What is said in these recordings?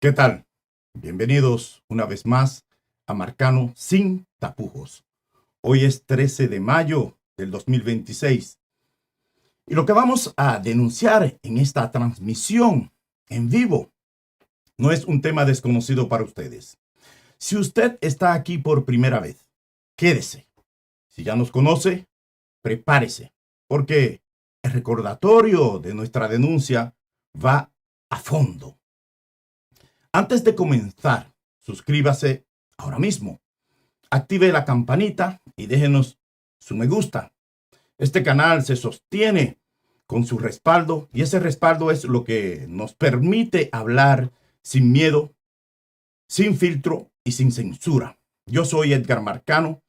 ¿Qué tal? Bienvenidos una vez más a Marcano Sin Tapujos. Hoy es 13 de mayo del 2026 y lo que vamos a denunciar en esta transmisión en vivo no es un tema desconocido para ustedes. Si usted está aquí por primera vez, quédese. Si ya nos conoce, prepárese, porque el recordatorio de nuestra denuncia va a fondo. Antes de comenzar, suscríbase ahora mismo. Active la campanita y déjenos su me gusta. Este canal se sostiene con su respaldo y ese respaldo es lo que nos permite hablar sin miedo, sin filtro y sin censura. Yo soy Edgar Marcano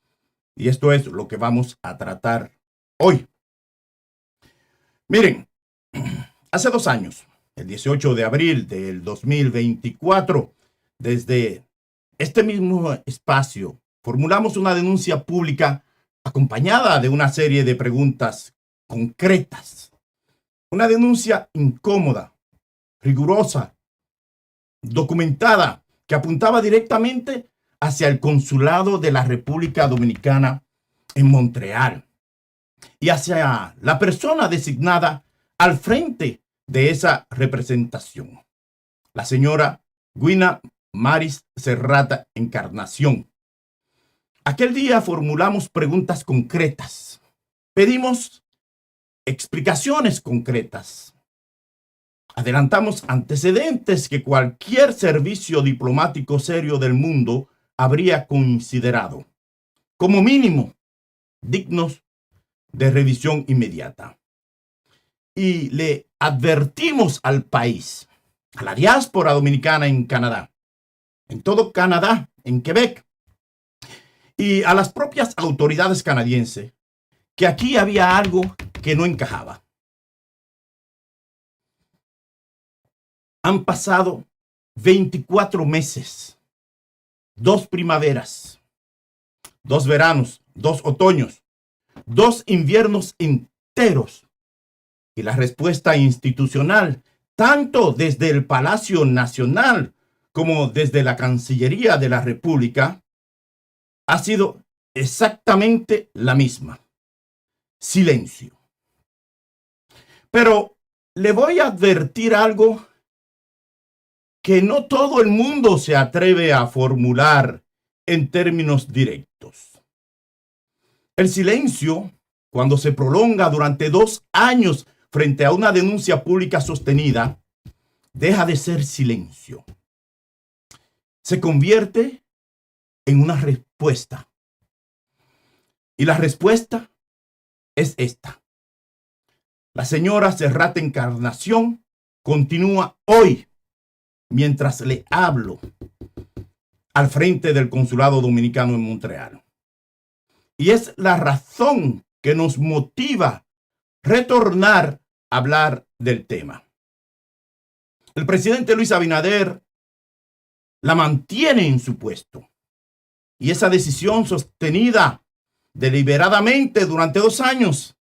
y esto es lo que vamos a tratar hoy. Miren, hace 2 años, el 18 de abril del 2024, desde este mismo espacio, formulamos una denuncia pública acompañada de una serie de preguntas concretas. Una denuncia incómoda, rigurosa, documentada, que apuntaba directamente hacia el consulado de la República Dominicana en Montreal y hacia la persona designada al frente de esa representación, la señora Gwina Maris Serrata Encarnación. Aquel día formulamos preguntas concretas, pedimos explicaciones concretas, adelantamos antecedentes que cualquier servicio diplomático serio del mundo habría considerado, como mínimo, dignos de revisión inmediata. Y le advertimos al país, a la diáspora dominicana en Canadá, en todo Canadá, en Quebec, y a las propias autoridades canadienses, que aquí había algo que no encajaba. Han pasado 24 meses, 2 primaveras, 2 veranos, 2 otoños, 2 inviernos enteros. Y la respuesta institucional, tanto desde el Palacio Nacional como desde la Cancillería de la República, ha sido exactamente la misma. Silencio. Pero le voy a advertir algo que no todo el mundo se atreve a formular en términos directos. El silencio, cuando se prolonga durante 2 años frente a una denuncia pública sostenida, deja de ser silencio. Se convierte en una respuesta. Y la respuesta es esta. La señora Serrata Encarnación continúa hoy, mientras le hablo, al frente del Consulado Dominicano en Montreal. Y es la razón que nos motiva retornar a hablar del tema. El presidente Luis Abinader la mantiene en su puesto. Y esa decisión sostenida deliberadamente durante 2 años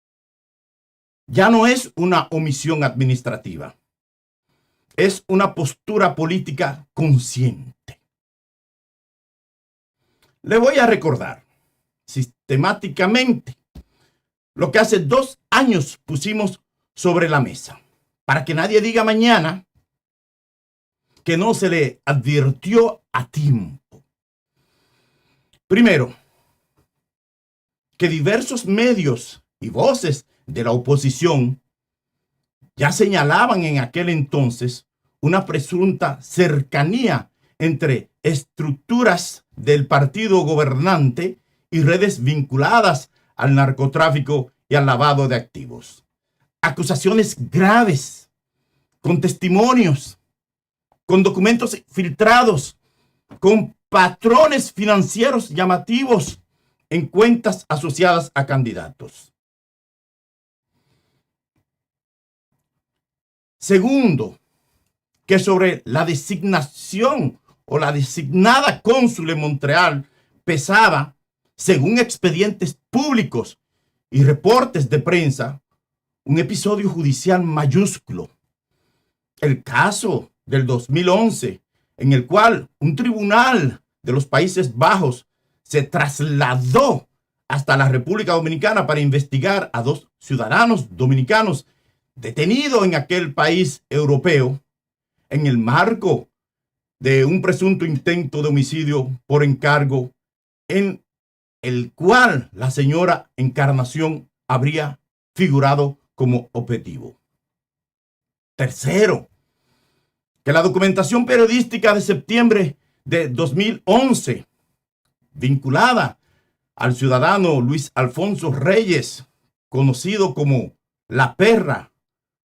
ya no es una omisión administrativa. Es una postura política consciente. Le voy a recordar sistemáticamente lo que hace 2 años pusimos sobre la mesa, para que nadie diga mañana que no se le advirtió a tiempo. Primero, que diversos medios y voces de la oposición ya señalaban en aquel entonces una presunta cercanía entre estructuras del partido gobernante y redes vinculadas al narcotráfico y al lavado de activos. Acusaciones graves, con testimonios, con documentos filtrados, con patrones financieros llamativos en cuentas asociadas a candidatos. Segundo, que sobre la designación o la designada cónsul en Montreal pesaba, según expedientes públicos y reportes de prensa, un episodio judicial mayúsculo. El caso del 2011, en el cual un tribunal de los Países Bajos se trasladó hasta la República Dominicana para investigar a 2 ciudadanos dominicanos detenidos en aquel país europeo en el marco de un presunto intento de homicidio por encargo en el cual la señora Encarnación habría figurado como objetivo. Tercero, que la documentación periodística de septiembre de 2011, vinculada al ciudadano Luis Alfonso Reyes, conocido como La Perra,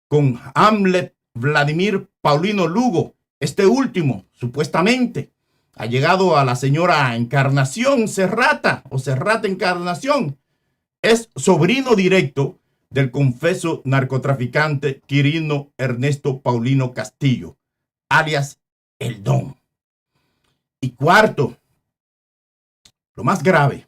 con Hamlet Vladimir Paulino Lugo, este último, supuestamente, ha llegado a la señora Encarnación Serrata o Serrata Encarnación. Es sobrino directo del confeso narcotraficante Quirino Ernesto Paulino Castillo, alias El Don. Y cuarto, lo más grave,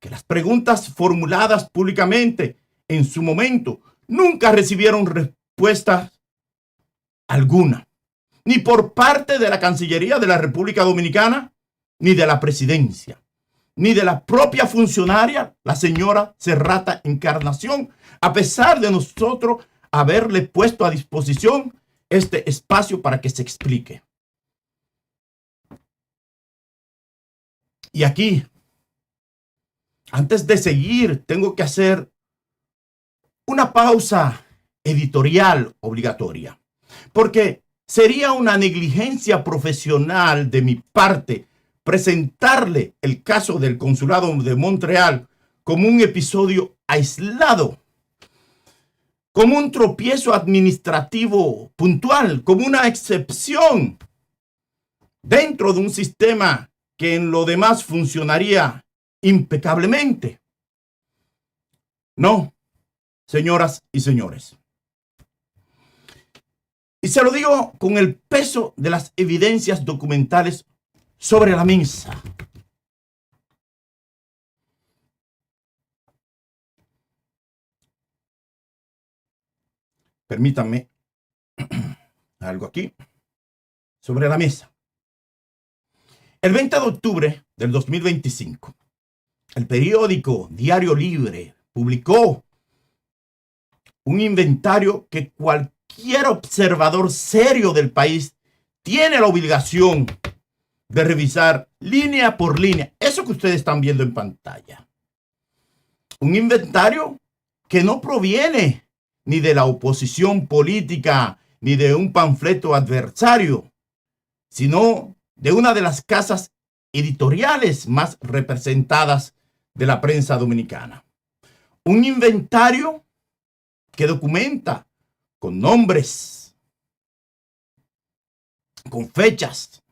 que las preguntas formuladas públicamente en su momento nunca recibieron respuesta alguna, ni por parte de la Cancillería de la República Dominicana, ni de la presidencia, ni de la propia funcionaria, la señora Serrata Encarnación, a pesar de nosotros haberle puesto a disposición este espacio para que se explique. Y aquí, antes de seguir, tengo que hacer una pausa editorial obligatoria, porque sería una negligencia profesional de mi parte presentarle el caso del Consulado de Montreal como un episodio aislado, como un tropiezo administrativo puntual, como una excepción dentro de un sistema que en lo demás funcionaría impecablemente. No, señoras y señores. Y se lo digo con el peso de las evidencias documentales sobre la mesa. Permítanme algo aquí sobre la mesa. El 20 de octubre del 2025, el periódico Diario Libre publicó un inventario que cualquier observador serio del país tiene la obligación de revisar línea por línea. Eso que ustedes están viendo en pantalla. Un inventario que no proviene ni de la oposición política, ni de un panfleto adversario, sino de una de las casas editoriales más representadas de la prensa dominicana. Un inventario que documenta con nombres, con fechas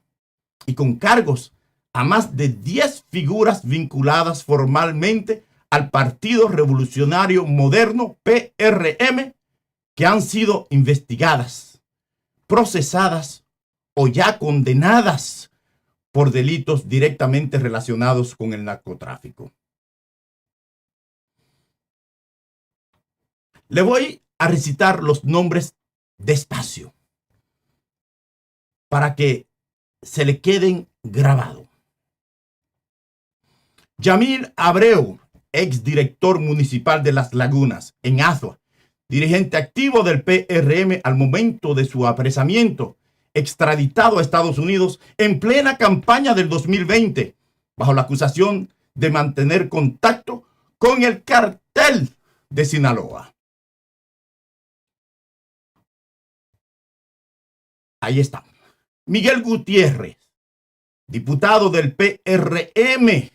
y con cargos a más de 10 figuras vinculadas formalmente al Partido Revolucionario Moderno, PRM, que han sido investigadas, procesadas o ya condenadas por delitos directamente relacionados con el narcotráfico. Le voy a recitar los nombres despacio para que se le queden grabados. Yamil Abreu, exdirector municipal de Las Lagunas, en Azua, dirigente activo del PRM al momento de su apresamiento, extraditado a Estados Unidos en plena campaña del 2020, bajo la acusación de mantener contacto con el cartel de Sinaloa. Ahí está. Miguel Gutiérrez, diputado del PRM,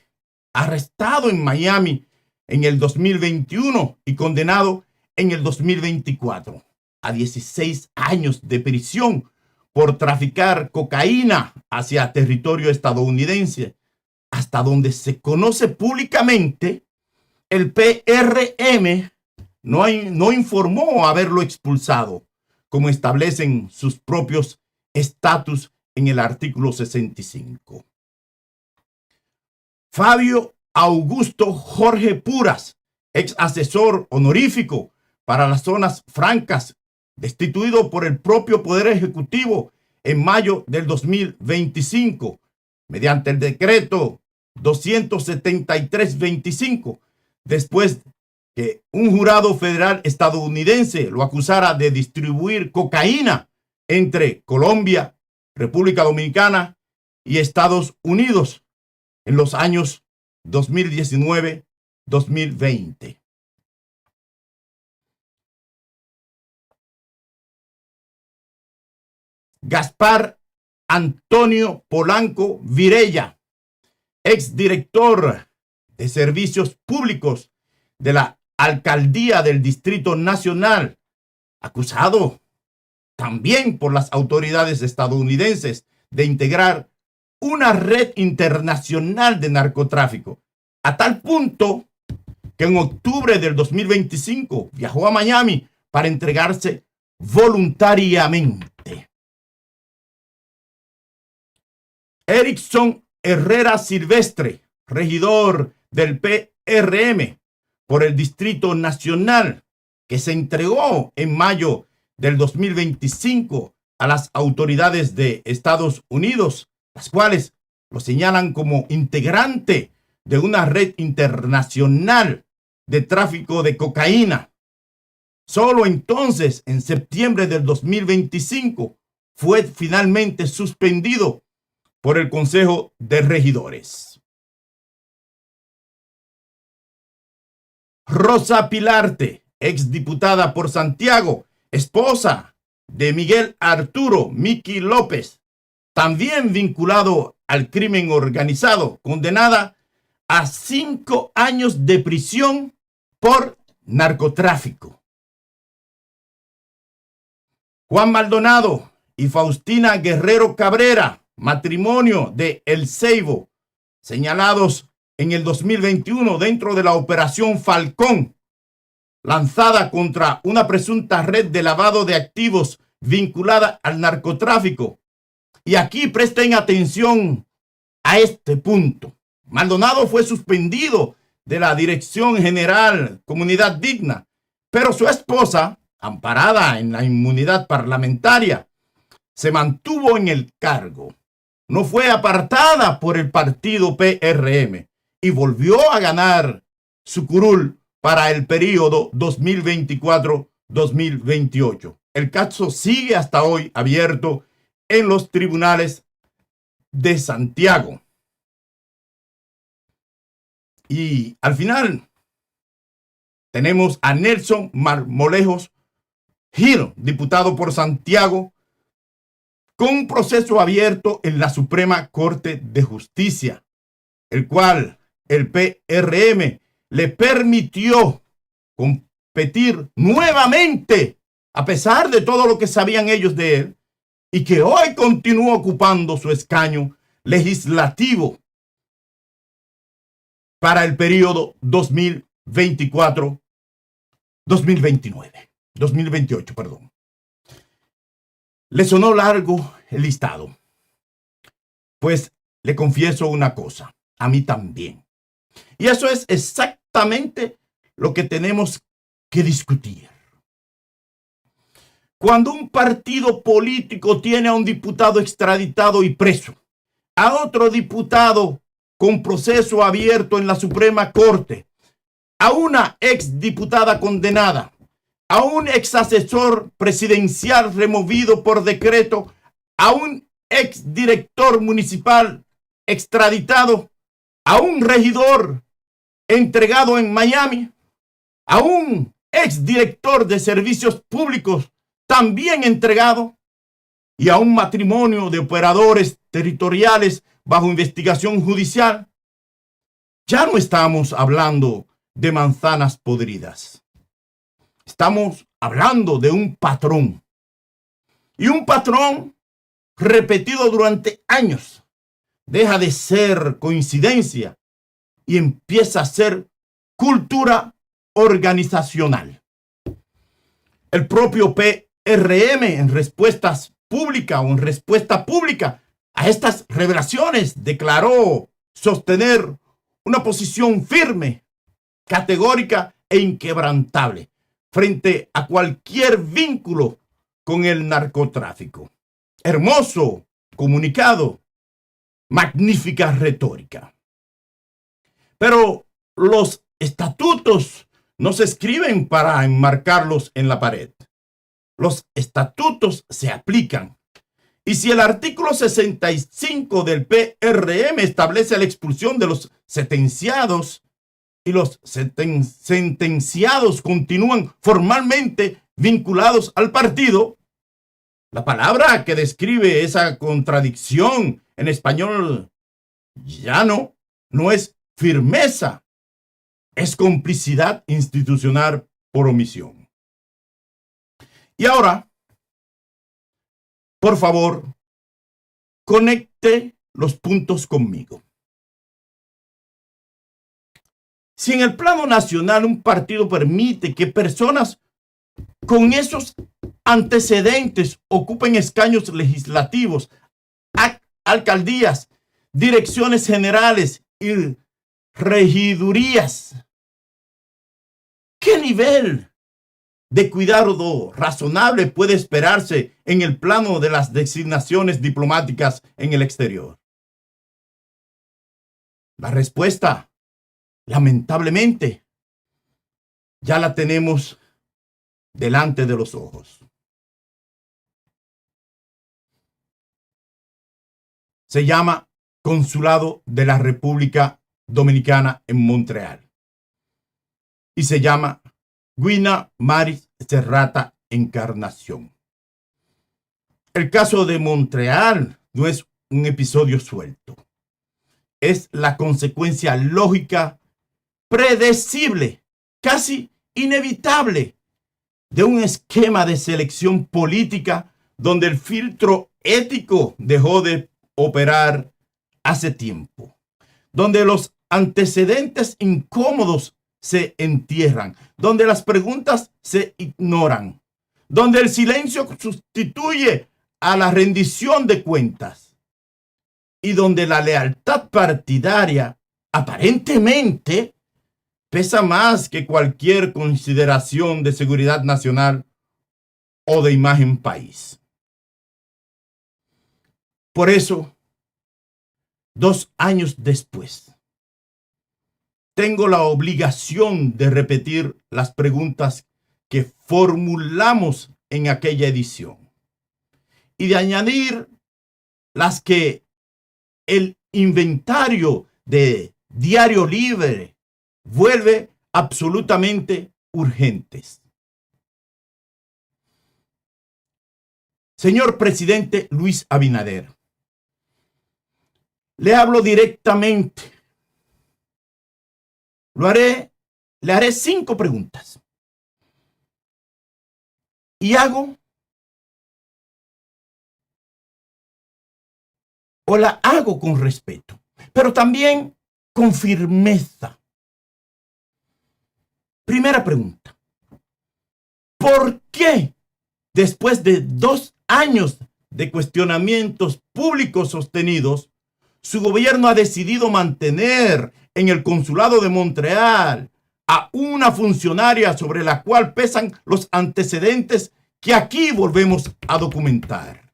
arrestado en Miami en el 2021 y condenado en el 2024 a 16 años de prisión por traficar cocaína hacia territorio estadounidense. Hasta donde se conoce públicamente, el PRM no informó haberlo expulsado, como establecen sus propios estatus en el artículo 65. Fabio Augusto Jorge Puras, ex asesor honorífico para las zonas francas destituido por el propio Poder Ejecutivo en mayo del 2025, mediante el decreto 273-25, después que un jurado federal estadounidense lo acusara de distribuir cocaína entre Colombia, República Dominicana y Estados Unidos en los años 2019-2020. Gaspar Antonio Polanco Virella, exdirector de Servicios Públicos de la Alcaldía del Distrito Nacional, acusado también por las autoridades estadounidenses de integrar una red internacional de narcotráfico, a tal punto que en octubre del 2025 viajó a Miami para entregarse voluntariamente. Erickson Herrera Silvestre, regidor del PRM por el Distrito Nacional, que se entregó en mayo del 2025 a las autoridades de Estados Unidos, las cuales lo señalan como integrante de una red internacional de tráfico de cocaína. Solo entonces, en septiembre del 2025, fue finalmente suspendido por el Consejo de Regidores. Rosa Pilarte, exdiputada por Santiago, esposa de Miguel Arturo Miki López, también vinculado al crimen organizado, condenada a 5 años de prisión por narcotráfico. Juan Maldonado y Faustina Guerrero Cabrera, matrimonio de El Ceibo, señalados en el 2021 dentro de la Operación Falcón, lanzada contra una presunta red de lavado de activos vinculada al narcotráfico. Y aquí presten atención a este punto. Maldonado fue suspendido de la Dirección General Comunidad Digna, pero su esposa, amparada en la inmunidad parlamentaria, se mantuvo en el cargo. No fue apartada por el partido PRM y volvió a ganar su curul para el periodo 2024-2028. El caso sigue hasta hoy abierto en los tribunales de Santiago. Y al final tenemos a Nelson Marmolejos Gil, diputado por Santiago, con un proceso abierto en la Suprema Corte de Justicia, el cual el PRM le permitió competir nuevamente, a pesar de todo lo que sabían ellos de él, y que hoy continúa ocupando su escaño legislativo para el periodo 2028, perdón. Le sonó largo el listado. Pues le confieso una cosa, a mí también. Y eso es exactamente lo que tenemos que discutir. Cuando un partido político tiene a un diputado extraditado y preso, a otro diputado con proceso abierto en la Suprema Corte, a una exdiputada condenada, a un exasesor presidencial removido por decreto, a un exdirector municipal extraditado, a un regidor entregado en Miami, a un exdirector de servicios públicos también entregado, y a un matrimonio de operadores territoriales bajo investigación judicial. Ya no estamos hablando de manzanas podridas. Estamos hablando de un patrón. Y un patrón repetido durante años deja de ser coincidencia y empieza a ser cultura organizacional. El propio PRM en respuesta pública a estas revelaciones declaró sostener una posición firme, categórica e inquebrantable frente a cualquier vínculo con el narcotráfico. Hermoso comunicado, magnífica retórica. Pero los estatutos no se escriben para enmarcarlos en la pared. Los estatutos se aplican. Y si el artículo 65 del PRM establece la expulsión de los sentenciados y los sentenciados continúan formalmente vinculados al partido, la palabra que describe esa contradicción en español llano no es firmeza, es complicidad institucional por omisión. Y ahora, por favor, conecte los puntos conmigo. Si en el plano nacional un partido permite que personas con esos antecedentes ocupen escaños legislativos, alcaldías, direcciones generales y regidurías, ¿qué nivel de cuidado razonable puede esperarse en el plano de las designaciones diplomáticas en el exterior? La respuesta, lamentablemente, ya la tenemos delante de los ojos. Se llama Consulado de la República Dominicana en Montreal y se llama Guina Maris Serrata Encarnación. El caso de Montreal no es un episodio suelto. Es la consecuencia lógica, predecible, casi inevitable de un esquema de selección política donde el filtro ético dejó de operar hace tiempo, donde los antecedentes incómodos se entierran, donde las preguntas se ignoran, donde el silencio sustituye a la rendición de cuentas y donde la lealtad partidaria aparentemente pesa más que cualquier consideración de seguridad nacional o de imagen país. Por eso, 2 años después, tengo la obligación de repetir las preguntas que formulamos en aquella edición y de añadir las que el inventario de Diario Libre vuelve absolutamente urgentes. Señor presidente Luis Abinader, le hablo directamente. Le haré 5 preguntas. Y la hago con respeto, pero también con firmeza. Primera pregunta. ¿Por qué, después de 2 años de cuestionamientos públicos sostenidos, su gobierno ha decidido mantener en el Consulado de Montreal a una funcionaria sobre la cual pesan los antecedentes que aquí volvemos a documentar?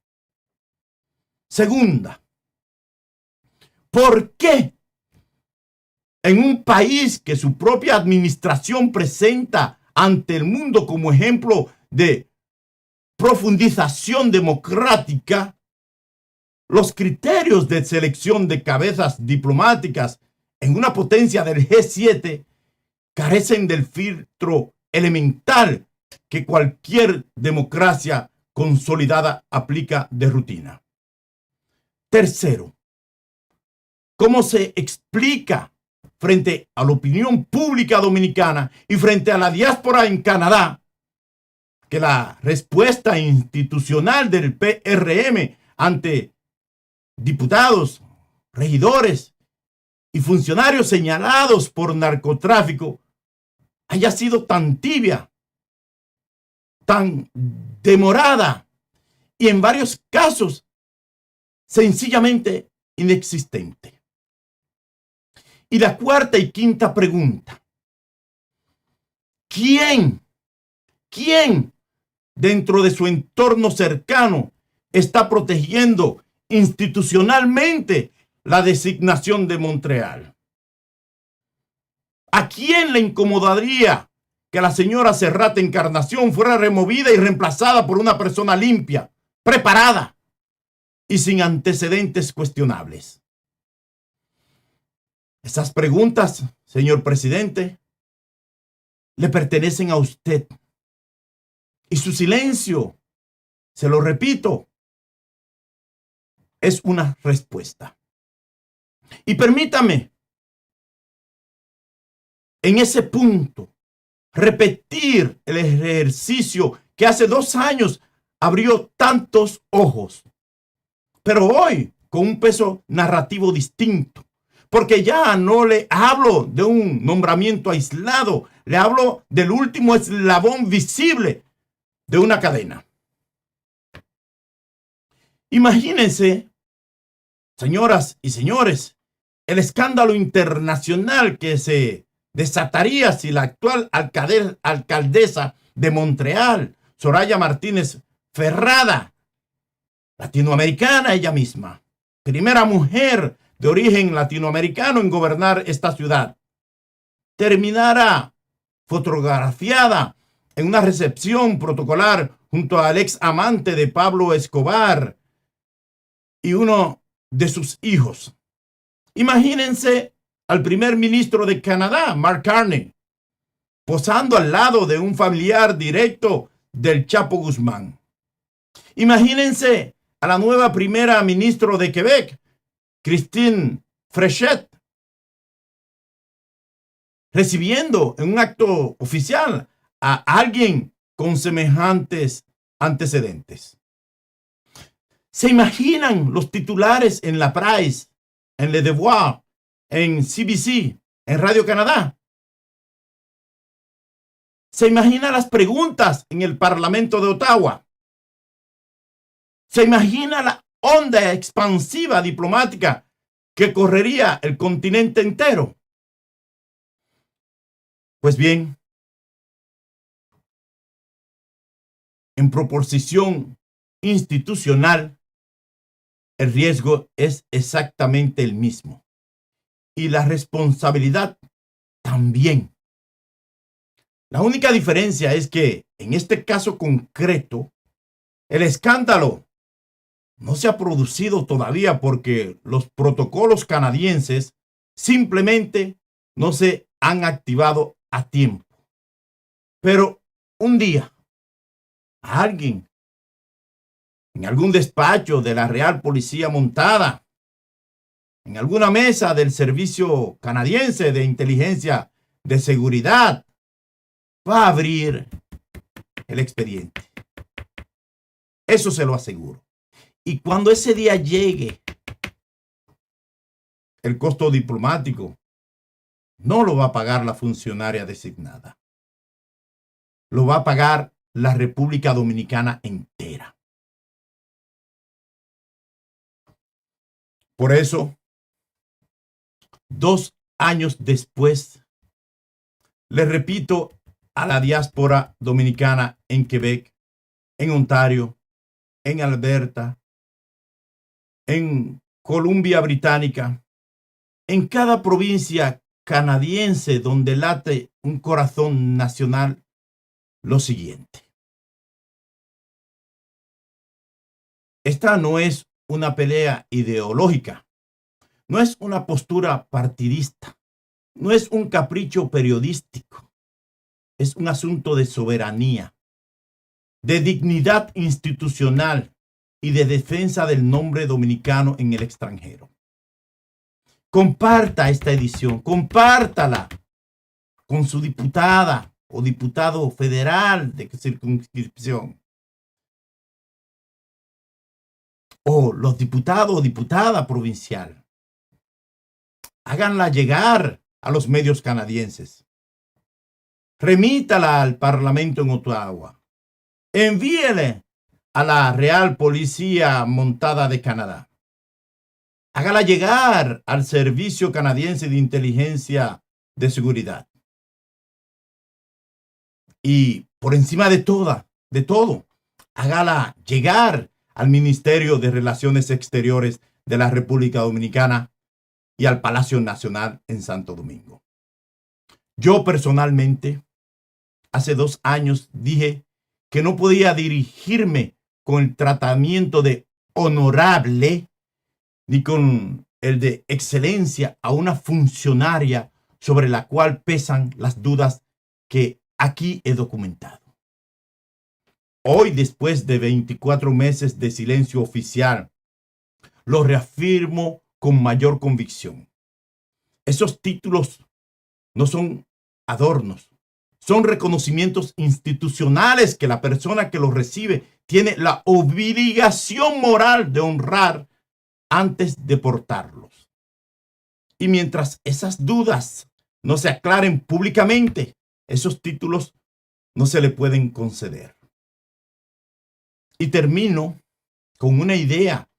Segunda, ¿por qué en un país que su propia administración presenta ante el mundo como ejemplo de profundización democrática, los criterios de selección de cabezas diplomáticas en una potencia del G7 carecen del filtro elemental que cualquier democracia consolidada aplica de rutina? Tercero, ¿cómo se explica frente a la opinión pública dominicana y frente a la diáspora en Canadá que la respuesta institucional del PRM ante diputados, regidores y funcionarios señalados por narcotráfico haya sido tan tibia, tan demorada y en varios casos sencillamente inexistente? Y la cuarta y quinta pregunta: ¿Quién dentro de su entorno cercano está protegiendo institucionalmente la designación de Montreal. ¿A quién le incomodaría que la señora Serrat Encarnación fuera removida y reemplazada por una persona limpia, preparada y sin antecedentes cuestionables? Esas preguntas, señor presidente, le pertenecen a usted. Y su silencio, se lo repito, es una respuesta. Y permítame, en ese punto, repetir el ejercicio que hace 2 años abrió tantos ojos, pero hoy con un peso narrativo distinto, porque ya no le hablo de un nombramiento aislado, le hablo del último eslabón visible de una cadena. Imagínense, señoras y señores, el escándalo internacional que se desataría si la actual alcaldesa de Montreal, Soraya Martínez Ferrada, latinoamericana ella misma, primera mujer de origen latinoamericano en gobernar esta ciudad, terminara fotografiada en una recepción protocolar junto al ex amante de Pablo Escobar y uno de sus hijos. Imagínense al primer ministro de Canadá, Mark Carney, posando al lado de un familiar directo del Chapo Guzmán. Imagínense a la nueva primera ministra de Quebec, Christine Fréchette, recibiendo en un acto oficial a alguien con semejantes antecedentes. ¿Se imaginan los titulares en La Price, en Le Devoir, en CBC, en Radio Canadá? ¿Se imagina las preguntas en el Parlamento de Ottawa? ¿Se imagina la onda expansiva diplomática que correría el continente entero? Pues bien, en proporción institucional, el riesgo es exactamente el mismo. Y la responsabilidad también. La única diferencia es que en este caso concreto, el escándalo no se ha producido todavía porque los protocolos canadienses simplemente no se han activado a tiempo. Pero un día, alguien en algún despacho de la Real Policía Montada, en alguna mesa del Servicio Canadiense de Inteligencia de Seguridad, va a abrir el expediente. Eso se lo aseguro. Y cuando ese día llegue, el costo diplomático no lo va a pagar la funcionaria designada. Lo va a pagar la República Dominicana entera. Por eso, 2 años después, le repito a la diáspora dominicana en Quebec, en Ontario, en Alberta, en Columbia Británica, en cada provincia canadiense donde late un corazón nacional, lo siguiente. Esta no es una pelea ideológica, no es una postura partidista, no es un capricho periodístico, es un asunto de soberanía, de dignidad institucional y de defensa del nombre dominicano en el extranjero. Comparta esta edición, compártala con su diputada o diputado federal de circunscripción, o los diputados o diputada provincial. Háganla llegar a los medios canadienses. Remítala al Parlamento en Ottawa. Envíele a la Real Policía Montada de Canadá. Hágala llegar al Servicio Canadiense de Inteligencia de Seguridad. Y por encima de todo, hágala llegar al Ministerio de Relaciones Exteriores de la República Dominicana y al Palacio Nacional en Santo Domingo. Yo personalmente, hace 2 años dije que no podía dirigirme con el tratamiento de honorable ni con el de excelencia a una funcionaria sobre la cual pesan las dudas que aquí he documentado. Hoy, después de 24 meses de silencio oficial, lo reafirmo con mayor convicción. Esos títulos no son adornos, son reconocimientos institucionales que la persona que los recibe tiene la obligación moral de honrar antes de portarlos. Y mientras esas dudas no se aclaren públicamente, esos títulos no se le pueden conceder. Y termino con una idea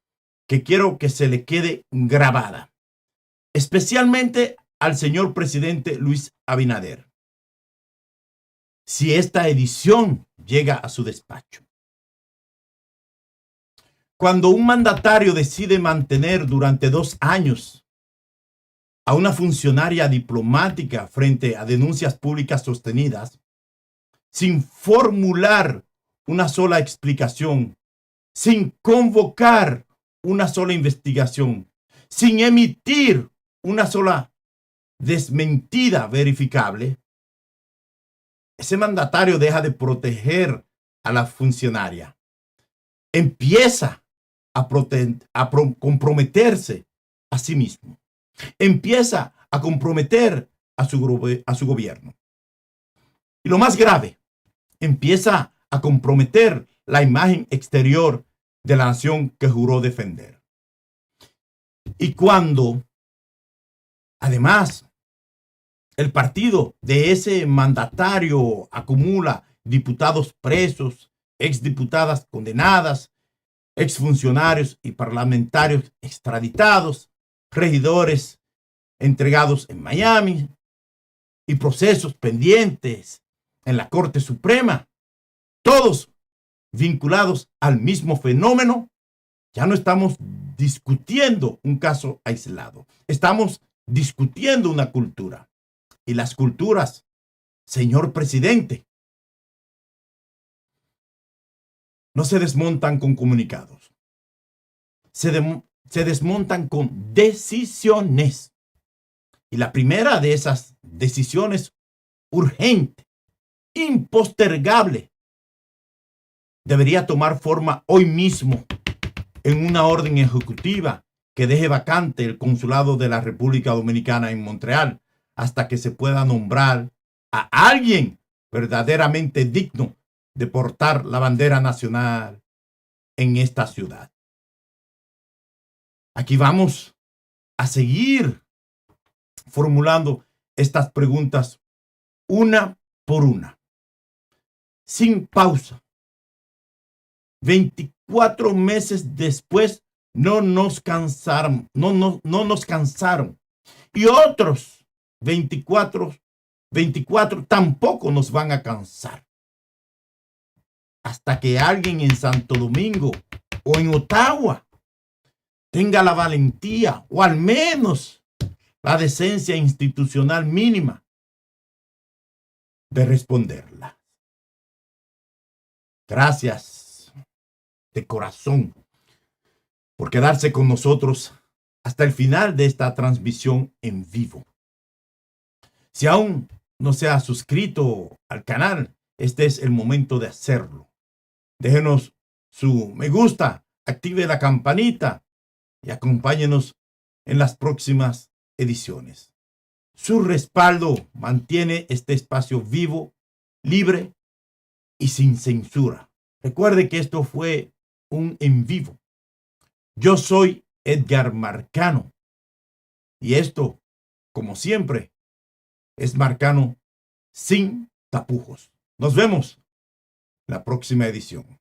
que quiero que se le quede grabada, especialmente al señor presidente Luis Abinader, si esta edición llega a su despacho. Cuando un mandatario decide mantener durante 2 años a una funcionaria diplomática frente a denuncias públicas sostenidas, sin formular una sola explicación, sin convocar una sola investigación, sin emitir una sola desmentida verificable, ese mandatario deja de proteger a la funcionaria. Empieza a comprometerse a sí mismo. Empieza a comprometer a su gobierno. Y lo más grave, empieza a comprometer la imagen exterior de la nación que juró defender. Y cuando, además, el partido de ese mandatario acumula diputados presos, exdiputadas condenadas, exfuncionarios y parlamentarios extraditados, regidores entregados en Miami y procesos pendientes en la Corte Suprema, todos vinculados al mismo fenómeno, ya no estamos discutiendo un caso aislado, estamos discutiendo una cultura. Y las culturas, señor presidente, no se desmontan con comunicados, se desmontan con decisiones. Y la primera de esas decisiones, urgente, impostergable, debería tomar forma hoy mismo en una orden ejecutiva que deje vacante el consulado de la República Dominicana en Montreal hasta que se pueda nombrar a alguien verdaderamente digno de portar la bandera nacional en esta ciudad. Aquí vamos a seguir formulando estas preguntas una por una, sin pausa. 24 meses después no nos cansaron, no nos cansaron. Y otros 24 tampoco nos van a cansar. Hasta que alguien en Santo Domingo o en Ottawa tenga la valentía o al menos la decencia institucional mínima de responderla. Gracias de corazón por quedarse con nosotros hasta el final de esta transmisión en vivo. Si aún no se ha suscrito al canal, este es el momento de hacerlo. Déjenos su me gusta, active la campanita y acompáñenos en las próximas ediciones. Su respaldo mantiene este espacio vivo, libre y sin censura. Recuerde que esto fue un en vivo. Yo soy Edgar Marcano y esto, como siempre, es Marcano sin tapujos. Nos vemos en la próxima edición.